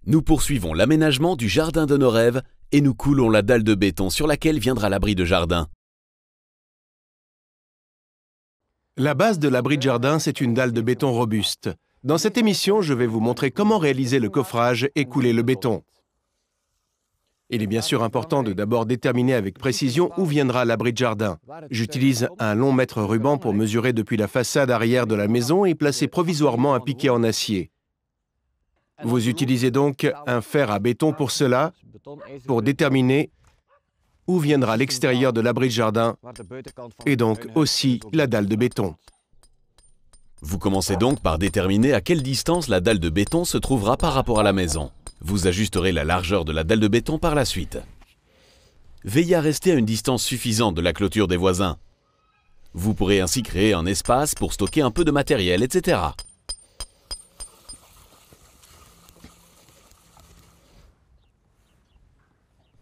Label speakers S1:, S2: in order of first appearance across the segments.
S1: Nous poursuivons l'aménagement du jardin de nos rêves et nous coulons la dalle de béton sur laquelle viendra l'abri de jardin.
S2: La base de l'abri de jardin, c'est une dalle de béton robuste. Dans cette émission, je vais vous montrer comment réaliser le coffrage et couler le béton. Il est bien sûr important de d'abord déterminer avec précision où viendra l'abri de jardin. J'utilise un long mètre ruban pour mesurer depuis la façade arrière de la maison et placer provisoirement un piquet en acier. Vous utilisez donc un fer à béton pour cela, pour déterminer où viendra l'extérieur de l'abri de jardin et donc aussi la dalle de béton.
S1: Vous commencez donc par déterminer à quelle distance la dalle de béton se trouvera par rapport à la maison. Vous ajusterez la largeur de la dalle de béton par la suite. Veillez à rester à une distance suffisante de la clôture des voisins. Vous pourrez ainsi créer un espace pour stocker un peu de matériel, etc.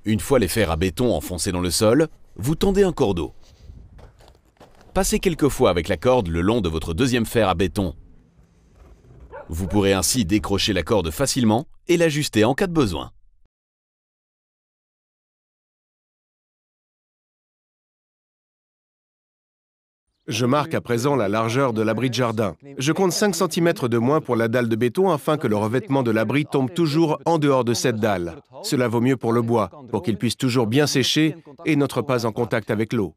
S1: Une fois les fers à béton enfoncés dans le sol, vous tendez un cordeau. Passez quelques fois avec la corde le long de votre deuxième fer à béton. Vous pourrez ainsi décrocher la corde facilement et l'ajuster en cas de besoin.
S2: Je marque à présent la largeur de l'abri de jardin. Je compte 5 cm de moins pour la dalle de béton afin que le revêtement de l'abri tombe toujours en dehors de cette dalle. Cela vaut mieux pour le bois, pour qu'il puisse toujours bien sécher et n'entre pas en contact avec l'eau.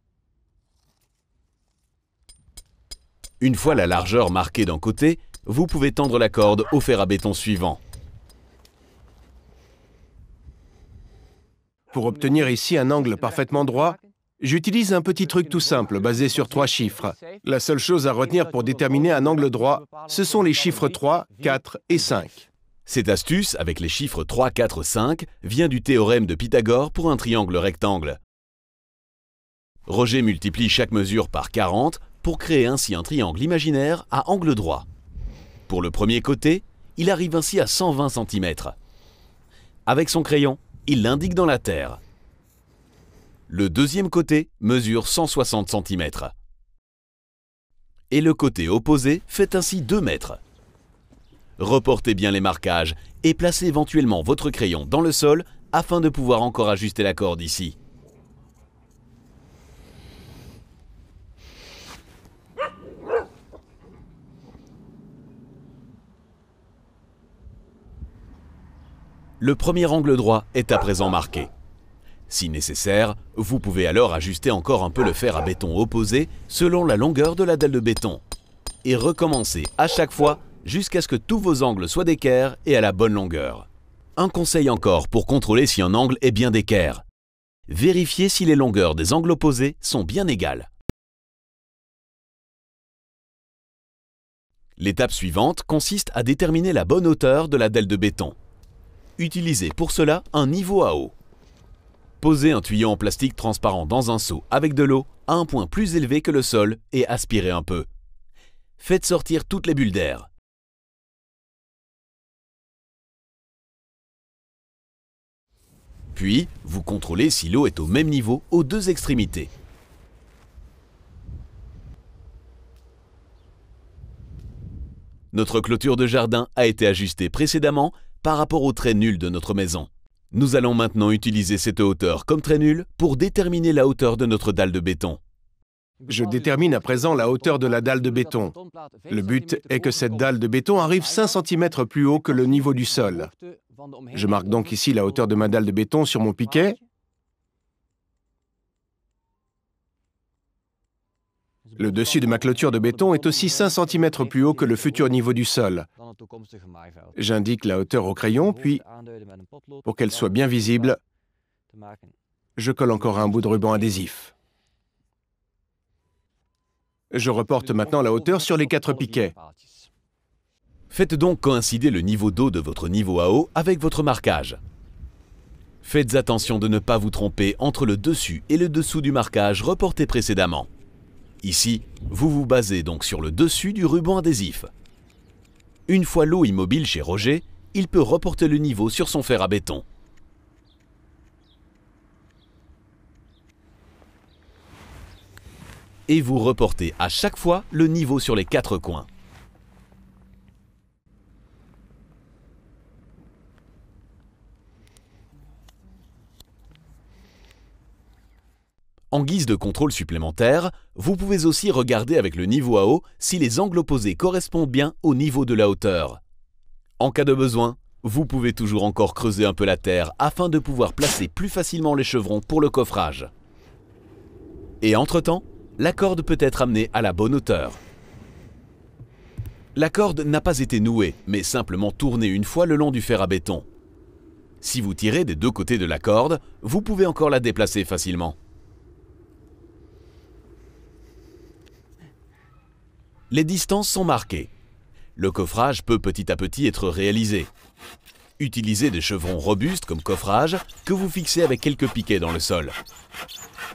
S1: Une fois la largeur marquée d'un côté, vous pouvez tendre la corde au fer à béton suivant.
S2: Pour obtenir ici un angle parfaitement droit, j'utilise un petit truc tout simple basé sur 3 chiffres. La seule chose à retenir pour déterminer un angle droit, ce sont les chiffres 3, 4 et 5.
S1: Cette astuce, avec les chiffres 3, 4, 5, vient du théorème de Pythagore pour un triangle rectangle. Roger multiplie chaque mesure par 40 pour créer ainsi un triangle imaginaire à angle droit. Pour le premier côté, il arrive ainsi à 120 cm. Avec son crayon, il l'indique dans la terre. Le deuxième côté mesure 160 cm. Et le côté opposé fait ainsi 2 mètres. Reportez bien les marquages et placez éventuellement votre crayon dans le sol afin de pouvoir encore ajuster la corde ici. Le premier angle droit est à présent marqué. Si nécessaire, vous pouvez alors ajuster encore un peu le fer à béton opposé selon la longueur de la dalle de béton. Et recommencer à chaque fois jusqu'à ce que tous vos angles soient d'équerre et à la bonne longueur. Un conseil encore pour contrôler si un angle est bien d'équerre. Vérifiez si les longueurs des angles opposés sont bien égales. L'étape suivante consiste à déterminer la bonne hauteur de la dalle de béton. Utilisez pour cela un niveau à eau. Posez un tuyau en plastique transparent dans un seau avec de l'eau à un point plus élevé que le sol et aspirez un peu. Faites sortir toutes les bulles d'air. Puis, vous contrôlez si l'eau est au même niveau aux deux extrémités. Notre clôture de jardin a été ajustée précédemment par rapport au trait nul de notre maison. Nous allons maintenant utiliser cette hauteur comme trait nul pour déterminer la hauteur de notre dalle de béton.
S2: Je détermine à présent la hauteur de la dalle de béton. Le but est que cette dalle de béton arrive 5 cm plus haut que le niveau du sol. Je marque donc ici la hauteur de ma dalle de béton sur mon piquet. Le dessus de ma clôture de béton est aussi 5 cm plus haut que le futur niveau du sol. J'indique la hauteur au crayon, puis, pour qu'elle soit bien visible, je colle encore un bout de ruban adhésif. Je reporte maintenant la hauteur sur les 4 piquets.
S1: Faites donc coïncider le niveau d'eau de votre niveau à eau avec votre marquage. Faites attention de ne pas vous tromper entre le dessus et le dessous du marquage reporté précédemment. Ici, vous vous basez donc sur le dessus du ruban adhésif. Une fois l'eau immobile chez Roger, il peut reporter le niveau sur son fer à béton. Et vous reportez à chaque fois le niveau sur les 4 coins. En guise de contrôle supplémentaire, vous pouvez aussi regarder avec le niveau à eau si les angles opposés correspondent bien au niveau de la hauteur. En cas de besoin, vous pouvez toujours encore creuser un peu la terre afin de pouvoir placer plus facilement les chevrons pour le coffrage. Et entre-temps, la corde peut être amenée à la bonne hauteur. La corde n'a pas été nouée, mais simplement tournée une fois le long du fer à béton. Si vous tirez des deux côtés de la corde, vous pouvez encore la déplacer facilement. Les distances sont marquées. Le coffrage peut petit à petit être réalisé. Utilisez des chevrons robustes comme coffrage que vous fixez avec quelques piquets dans le sol.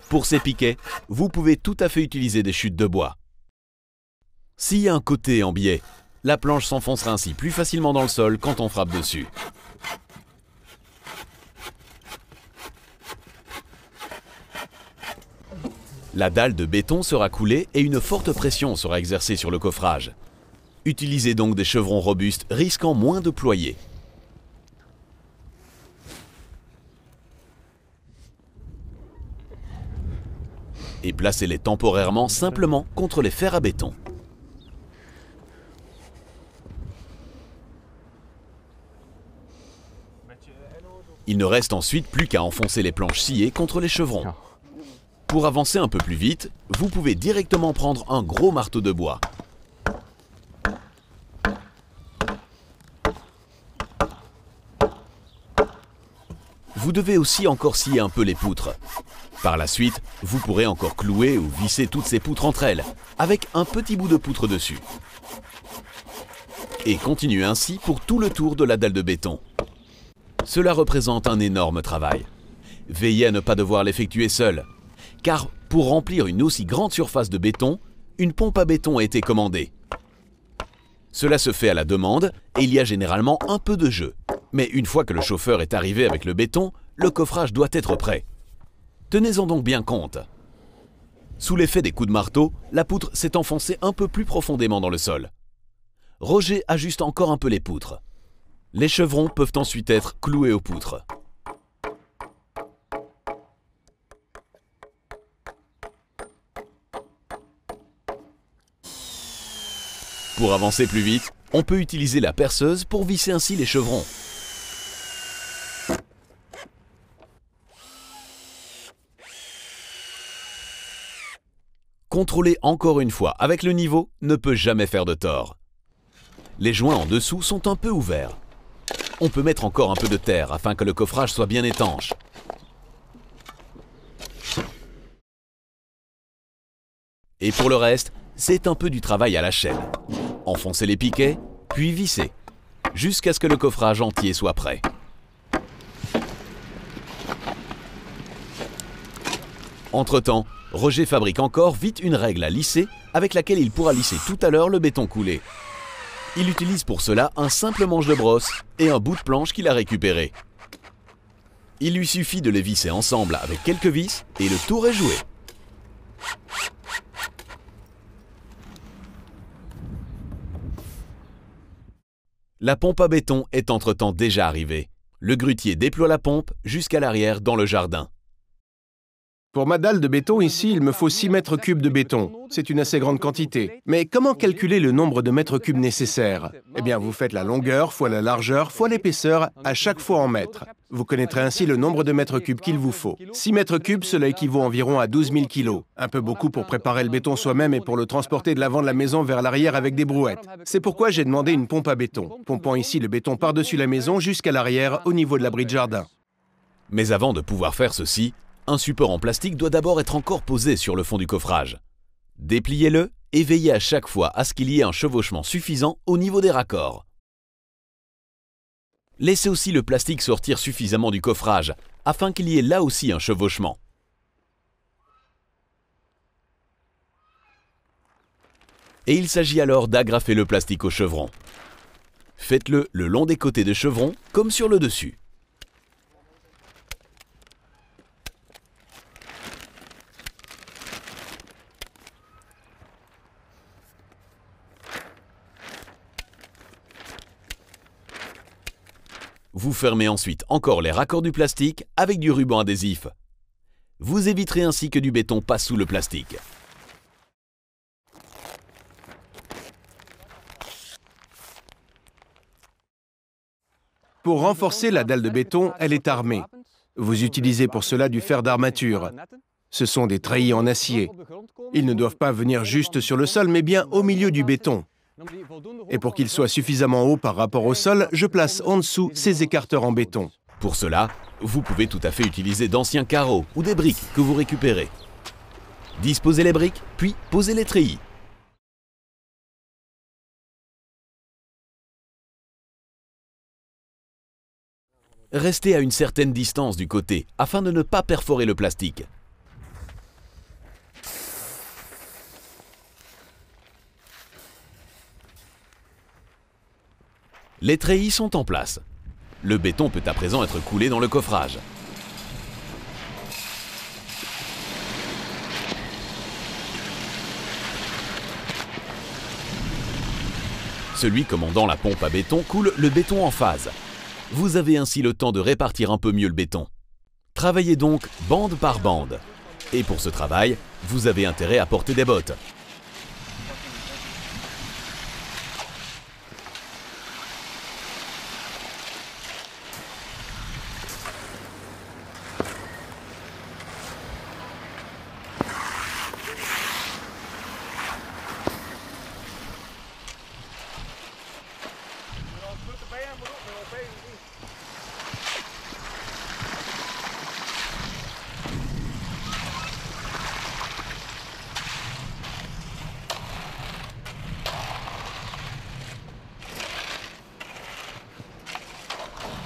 S1: Pour ces piquets, vous pouvez tout à fait utiliser des chutes de bois. S'il y a un côté en biais, la planche s'enfoncera ainsi plus facilement dans le sol quand on frappe dessus. La dalle de béton sera coulée et une forte pression sera exercée sur le coffrage. Utilisez donc des chevrons robustes risquant moins de ployer. Et placez-les temporairement simplement contre les fers à béton. Il ne reste ensuite plus qu'à enfoncer les planches sciées contre les chevrons. Pour avancer un peu plus vite, vous pouvez directement prendre un gros marteau de bois. Vous devez aussi encore scier un peu les poutres. Par la suite, vous pourrez encore clouer ou visser toutes ces poutres entre elles, avec un petit bout de poutre dessus. Et continuez ainsi pour tout le tour de la dalle de béton. Cela représente un énorme travail. Veillez à ne pas devoir l'effectuer seul, car pour remplir une aussi grande surface de béton, une pompe à béton a été commandée. Cela se fait à la demande et il y a généralement un peu de jeu. Mais une fois que le chauffeur est arrivé avec le béton, le coffrage doit être prêt. Tenez-en donc bien compte. Sous l'effet des coups de marteau, la poutre s'est enfoncée un peu plus profondément dans le sol. Roger ajuste encore un peu les poutres. Les chevrons peuvent ensuite être cloués aux poutres. Pour avancer plus vite, on peut utiliser la perceuse pour visser ainsi les chevrons. Contrôler encore une fois avec le niveau ne peut jamais faire de tort. Les joints en dessous sont un peu ouverts. On peut mettre encore un peu de terre afin que le coffrage soit bien étanche. Et pour le reste, c'est un peu du travail à la chaîne. Enfoncez les piquets, puis vissez, jusqu'à ce que le coffrage entier soit prêt. Entre-temps, Roger fabrique encore vite une règle à lisser avec laquelle il pourra lisser tout à l'heure le béton coulé. Il utilise pour cela un simple manche de brosse et un bout de planche qu'il a récupéré. Il lui suffit de les visser ensemble avec quelques vis et le tour est joué. La pompe à béton est entre-temps déjà arrivée. Le grutier déploie la pompe jusqu'à l'arrière dans le jardin.
S2: Pour ma dalle de béton ici, il me faut 6 mètres cubes de béton. C'est une assez grande quantité. Mais comment calculer le nombre de mètres cubes nécessaires? Eh bien, vous faites la longueur fois la largeur fois l'épaisseur, à chaque fois en mètres. Vous connaîtrez ainsi le nombre de mètres cubes qu'il vous faut. 6 mètres cubes, cela équivaut environ à 12 000 kilos. Un peu beaucoup pour préparer le béton soi-même et pour le transporter de l'avant de la maison vers l'arrière avec des brouettes. C'est pourquoi j'ai demandé une pompe à béton, pompant ici le béton par-dessus la maison jusqu'à l'arrière au niveau de l'abri de jardin.
S1: Mais avant de pouvoir faire ceci, un support en plastique doit d'abord être encore posé sur le fond du coffrage. Dépliez-le et veillez à chaque fois à ce qu'il y ait un chevauchement suffisant au niveau des raccords. Laissez aussi le plastique sortir suffisamment du coffrage afin qu'il y ait là aussi un chevauchement. Et il s'agit alors d'agrafer le plastique au chevron. Faites-le le long des côtés de chevron comme sur le dessus. Vous fermez ensuite encore les raccords du plastique avec du ruban adhésif. Vous éviterez ainsi que du béton passe sous le plastique.
S2: Pour renforcer la dalle de béton, elle est armée. Vous utilisez pour cela du fer d'armature. Ce sont des treillis en acier. Ils ne doivent pas venir juste sur le sol, mais bien au milieu du béton. Et pour qu'ils soient suffisamment hauts par rapport au sol, je place en dessous ces écarteurs en béton.
S1: Pour cela, vous pouvez tout à fait utiliser d'anciens carreaux ou des briques que vous récupérez. Disposez les briques, puis posez les treillis. Restez à une certaine distance du côté afin de ne pas perforer le plastique. Les treillis sont en place. Le béton peut à présent être coulé dans le coffrage. Celui commandant la pompe à béton coule le béton en phase. Vous avez ainsi le temps de répartir un peu mieux le béton. Travaillez donc bande par bande. Et pour ce travail, vous avez intérêt à porter des bottes.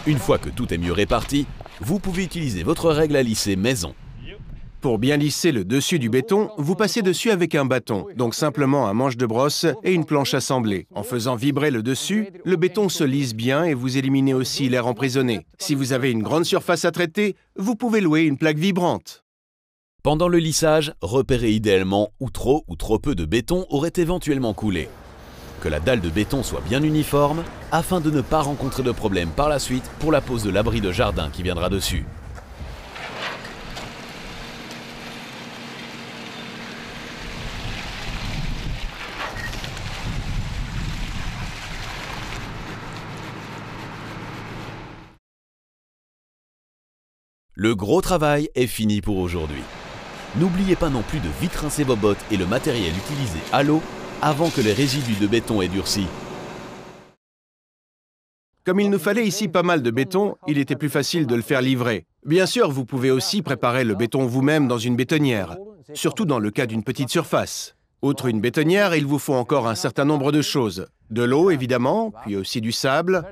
S1: Une fois que tout est mieux réparti, vous pouvez utiliser votre règle à lisser maison.
S2: Pour bien lisser le dessus du béton, vous passez dessus avec un bâton, donc simplement un manche de brosse et une planche assemblée. En faisant vibrer le dessus, le béton se lisse bien et vous éliminez aussi l'air emprisonné. Si vous avez une grande surface à traiter, vous pouvez louer une plaque vibrante.
S1: Pendant le lissage, repérez idéalement où trop peu de béton aurait éventuellement coulé. Que la dalle de béton soit bien uniforme afin de ne pas rencontrer de problème par la suite pour la pose de l'abri de jardin qui viendra dessus. Le gros travail est fini pour aujourd'hui. N'oubliez pas non plus de vite rincer vos bottes et le matériel utilisé à l'eau avant que les résidus de béton aient durci.
S2: Comme il nous fallait ici pas mal de béton, il était plus facile de le faire livrer. Bien sûr, vous pouvez aussi préparer le béton vous-même dans une bétonnière, surtout dans le cas d'une petite surface. Outre une bétonnière, il vous faut encore un certain nombre de choses. De l'eau, évidemment, puis aussi du sable,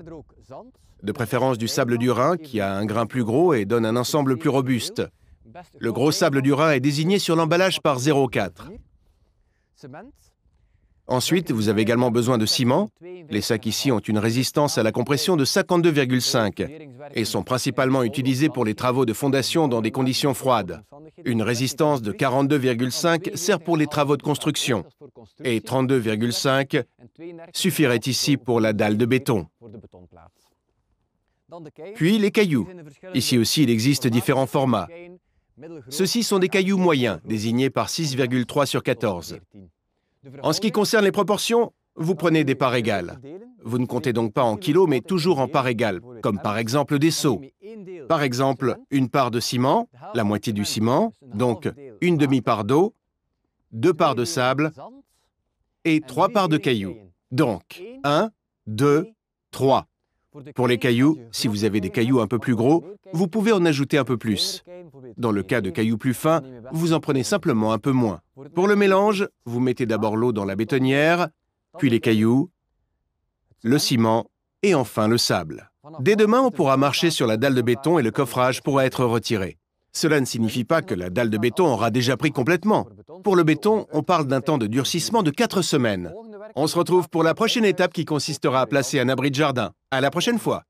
S2: de préférence du sable du Rhin, qui a un grain plus gros et donne un ensemble plus robuste. Le gros sable du Rhin est désigné sur l'emballage par 0,4. Ensuite, vous avez également besoin de ciment. Les sacs ici ont une résistance à la compression de 52,5 et sont principalement utilisés pour les travaux de fondation dans des conditions froides. Une résistance de 42,5 sert pour les travaux de construction et 32,5 suffirait ici pour la dalle de béton. Puis les cailloux. Ici aussi, il existe différents formats. Ceux-ci sont des cailloux moyens, désignés par 6,3 sur 14. En ce qui concerne les proportions, vous prenez des parts égales. Vous ne comptez donc pas en kilos, mais toujours en parts égales, comme par exemple des seaux. Par exemple, une part de ciment, la moitié du ciment, donc une demi-part d'eau, 2 parts de sable et 3 parts de cailloux. Donc, 1, 2, 3. Pour les cailloux, si vous avez des cailloux un peu plus gros, vous pouvez en ajouter un peu plus. Dans le cas de cailloux plus fins, vous en prenez simplement un peu moins. Pour le mélange, vous mettez d'abord l'eau dans la bétonnière, puis les cailloux, le ciment et enfin le sable. Dès demain, on pourra marcher sur la dalle de béton et le coffrage pourra être retiré. Cela ne signifie pas que la dalle de béton aura déjà pris complètement. Pour le béton, on parle d'un temps de durcissement de 4 semaines. On se retrouve pour la prochaine étape qui consistera à placer un abri de jardin. À la prochaine fois!